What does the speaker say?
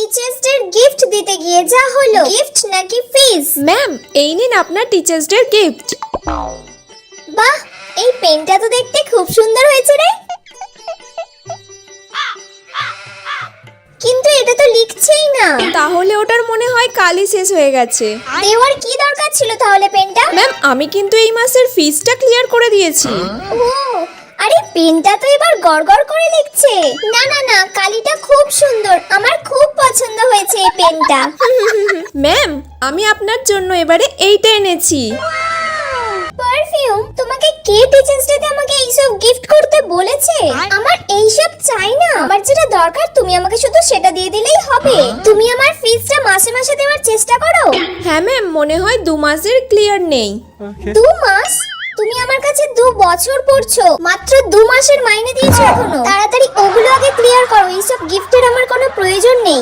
Teachers day gift দিতে গিয়ে যা হলো, গিফট নাকি ফিস? ম্যাম, এই নিন আপনার টিচার্স ডে গিফট। বাহ, এই পেনটা তো দেখতে খুব সুন্দর হয়েছে রে, কিন্তু এটা তো লিখছেই না। তাহলে ওটার মনে হয় কালই শেষ হয়ে গেছে। দেওয়ার কি দরকার ছিল তাহলে পেনটা? ম্যাম, আমি কিন্তু এই মাসের ফিসটা ক্লিয়ার করে দিয়েছি। ও, আরে পেনটা তো এবার গড়গড় করে লিখছে। না না না, কালিটা খুব সুন্দর, আমার খুব পছন্দ হয়েছে এই পেনটা। ম্যাম, আমি আপনার জন্য এবারে এইটা এনেছি। পারফিউম? তোমাকে কে টিচার্স ডেতে আমাকে এইসব গিফট করতে বলেছে? আমার এইসব চাই না, আমার যেটা দরকার তুমি আমাকে শুধু সেটা দিয়ে দিলেই হবে। তুমি আমার ফিসটা মাসে মাসে দেওয়ার চেষ্টা করো। হ্যাঁ ম্যাম, মনে হয় 2 মাসের ক্লিয়ার নেই। 2 মাস? তুমি আমার কাছে 2 বছর পড়ছো, মাত্র 2 মাসের মাইনে দিয়েছো এখনো। তাড়াতাড়ি ওগুলো আগে ক্লিয়ার করো, এইসব গিফটের আমার কোনো প্রয়োজন নেই।